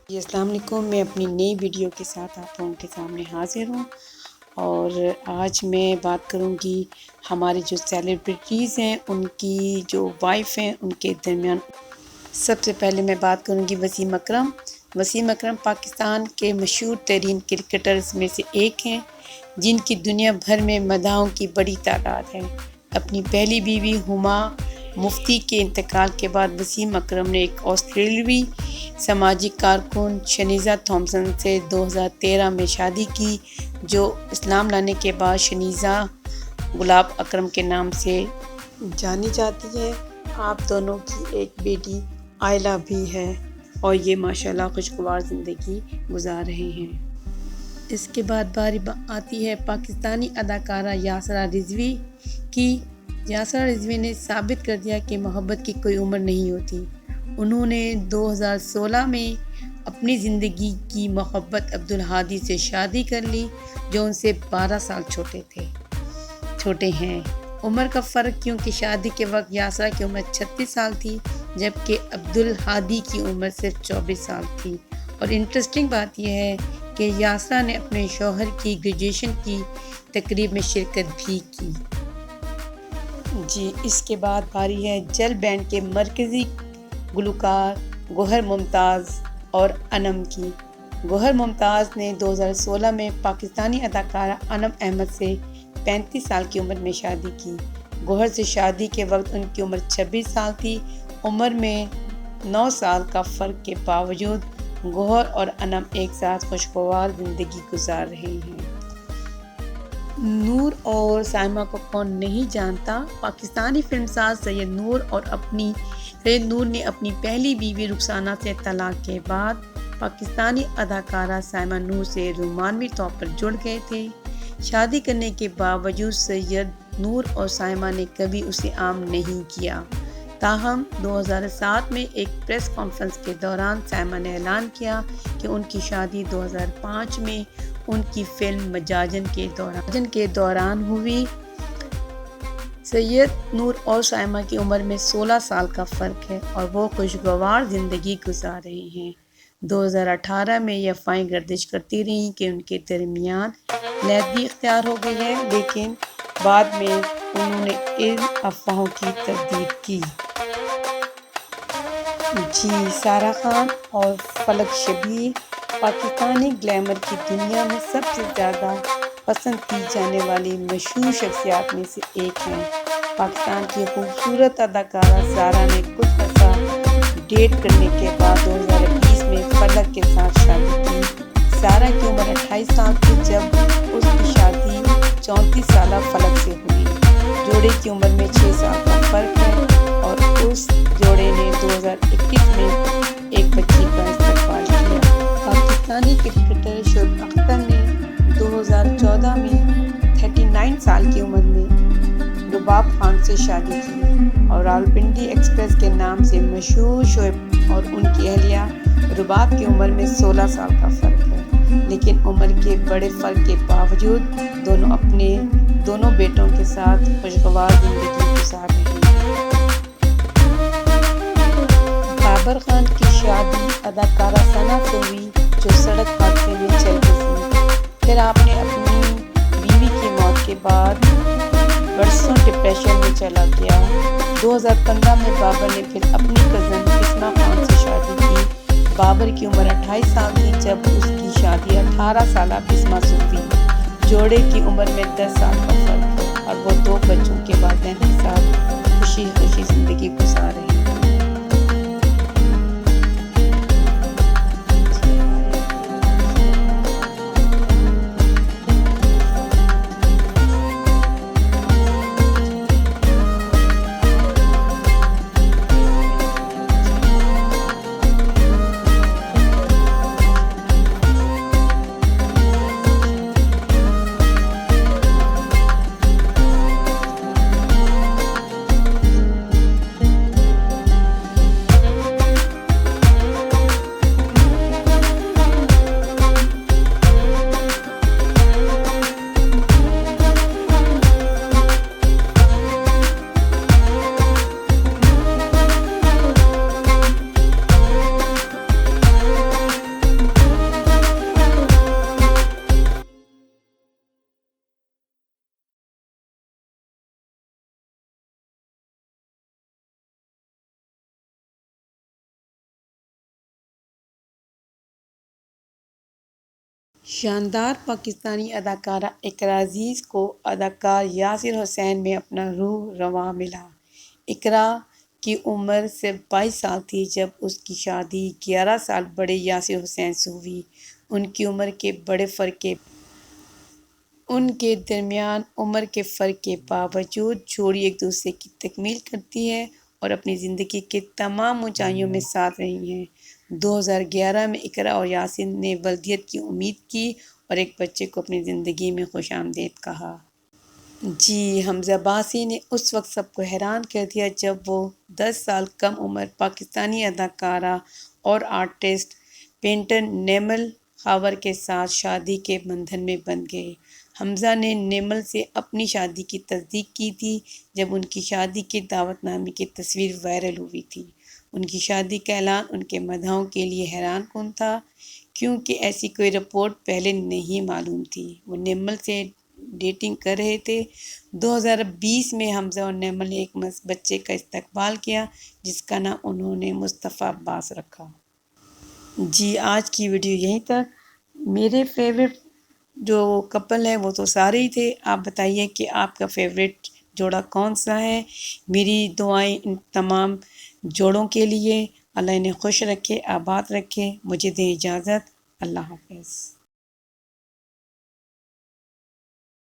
جی السلام علیکم، میں اپنی نئی ویڈیو کے ساتھ آپ لوگوں کے سامنے حاضر ہوں اور آج میں بات کروں گی ہماری جو سیلیبریٹیز ہیں ان کی جو وائف ہیں ان کے درمیان۔ سب سے پہلے میں بات کروں گی وسیم اکرم۔ وسیم اکرم پاکستان کے مشہور ترین کرکٹرز میں سے ایک ہیں جن کی دنیا بھر میں مداحوں کی بڑی تعداد ہے۔ اپنی پہلی بیوی ہما مفتی کے انتقال کے بعد وسیم اکرم نے ایک آسٹریلوی سماجی کارکن شنیزا تھامسن سے 2013 میں شادی کی، جو اسلام لانے کے بعد شنیزا گلاب اکرم کے نام سے جانی جاتی ہے۔ آپ دونوں کی ایک بیٹی آئلہ بھی ہے اور یہ ماشاءاللہ خوشگوار زندگی گزار رہے ہیں۔ اس کے بعد باری آتی ہے پاکستانی اداکارہ یاسرا رضوی کی۔ یاسرا رضوی نے ثابت کر دیا کہ محبت کی کوئی عمر نہیں ہوتی۔ انہوں نے 2016 میں اپنی زندگی کی محبت عبدالہادی سے شادی کر لی، جو ان سے 12 سال چھوٹے ہیں۔ عمر کا فرق کیونکہ شادی کے وقت یاسرا کی عمر 36 سال تھی جبکہ عبدالہادی کی عمر صرف 24 سال تھی۔ اور انٹرسٹنگ بات یہ ہے کہ یاسرا نے اپنے شوہر کی گریجویشن کی تقریب میں شرکت بھی کی۔ جی اس کے بعد باری ہے جل بینڈ کے مرکزی گلوکار گوہر ممتاز اور انم کی۔ گوہر ممتاز نے 2016 میں پاکستانی اداکارہ انم احمد سے 35 سال کی عمر میں شادی کی۔ گوہر سے شادی کے وقت ان کی عمر 26 سال تھی۔ عمر میں 9 سال کا فرق کے باوجود گوہر اور انم ایک ساتھ خوشگوار زندگی گزار رہے ہیں۔ نور اور سائمہ کو کون نہیں جانتا؟ پاکستانی فلم ساز سید نور نے اپنی پہلی بیوی رخسانہ سے طلاق کے بعد پاکستانی اداکارہ سائمہ نور سے رومانوی طور پر جڑ گئے تھے۔ شادی کرنے کے باوجود سید نور اور سائمہ نے کبھی اسے عام نہیں کیا۔ تاہم 2007 میں ایک پریس کانفرنس کے دوران سائمہ نے اعلان کیا کہ ان کی شادی 2005 میں ان کی فلم مجاجن کے دوران ہوئی۔ سید نور اور سائمہ کی عمر میں 16 سال کا فرق ہے اور وہ خوشگوار زندگی گزار رہے ہیں۔ 2018 میں یہ افواہیں گردش کرتی رہیں کہ ان کے درمیان علیحدگی اختیار ہو گئی ہے، لیکن بعد میں انہوں نے ان افواہوں کی تردید کی۔ جی سارہ خان اور فلک شبیر پاکستانی گلیمر کی دنیا میں سب سے زیادہ پسند کی جانے والی مشہور شخصیات میں سے ایک ہیں۔ پاکستان کی خوبصورت اداکارہ سارہ نے کچھ عرصہ ڈیٹ کرنے کے بعد 2020 میں فلک کے ساتھ شادی کی۔ سارہ کی عمر 28 سال تھی جب اس کی شادی 34 سالہ فلک سے ہوئی۔ جوڑے کی عمر میں 6 سال کا فرق ہے اور اس جوڑے نے 2021 میں ایک بچی کا استقبال کیا۔ پاکستانی کرکٹر شعیب اختر نے 2014 میں 39 سال کی عمر میں رباب خان سے شادی کی اور راولپنڈی ایکسپریس کے نام سے مشہور شعیب اور ان کی اہلیہ رباب کی عمر میں 16 سال کا فرق ہے، لیکن عمر کے بڑے فرق کے باوجود دونوں اپنے دونوں بیٹوں کے ساتھ خوشگوار زندگی گزار رہے ہیں۔ بابر خان کی شادی اداکارہ ثنا سے ہوئی جو سڑک حادثے میں چل بسی۔ پھر آپ نے اپنی بیوی کی موت کے بعد برسوں ڈپریشن میں چلا گیا۔ 2015 میں بابر نے پھر اپنی کزن بسمہ خان سے شادی کی۔ بابر کی عمر 28 سال تھی جب اس کی شادی 18 سالہ بسمہ سے ہوئی۔ جوڑے کی عمر میں 10 سال کا فرق ہے اور وہ 2 بچوں کے والدین کے ساتھ خوشی زندگی گزار رہے ہیں۔ شاندار پاکستانی اداکارہ اقرا عزیز کو اداکار یاسر حسین میں اپنا روح رواں ملا۔ اقرا کی عمر صرف 22 سال تھی جب اس کی شادی 11 سال بڑے یاسر حسین سے ہوئی۔ ان کی عمر کے بڑے فرق کے ان کے درمیان عمر کے فرق کے باوجود جوڑی ایک دوسرے کی تکمیل کرتی ہے اور اپنی زندگی کے تمام اونچائیوں میں ساتھ رہی ہیں۔ 2011 میں اقرا اور یاسر نے والدیت کی امید کی اور ایک بچے کو اپنی زندگی میں خوش آمدید کہا۔ جی حمزہ عباسی نے اس وقت سب کو حیران کر دیا جب وہ 10 سال کم عمر پاکستانی اداکارہ اور آرٹسٹ پینٹر نیمل خاور کے ساتھ شادی کے بندھن میں بندھ گئے۔ حمزہ نے نیمل سے اپنی شادی کی تصدیق کی تھی جب ان کی شادی کے دعوت نامے کی تصویر وائرل ہوئی تھی۔ ان کی شادی کا اعلان ان کے مداحوں کے لیے حیران کن تھا کیونکہ ایسی کوئی رپورٹ پہلے نہیں معلوم تھی۔ وہ نیمل سے ڈیٹنگ کر رہے تھے۔ 2020 میں حمزہ اور نیمل نے ایک بچے کا استقبال کیا جس کا نام انہوں نے مصطفیٰ عباس رکھا۔ جی آج کی ویڈیو یہیں تک۔ میرے فیوریٹ جو کپل ہے وہ تو سارے ہی تھے، آپ بتائیے کہ آپ کا فیوریٹ جوڑا کون سا ہے۔ میری دعائیں ان تمام جوڑوں کے لیے۔ اللہ انہیں خوش رکھے، آباد رکھے۔ مجھے دیں اجازت۔ اللہ حافظ۔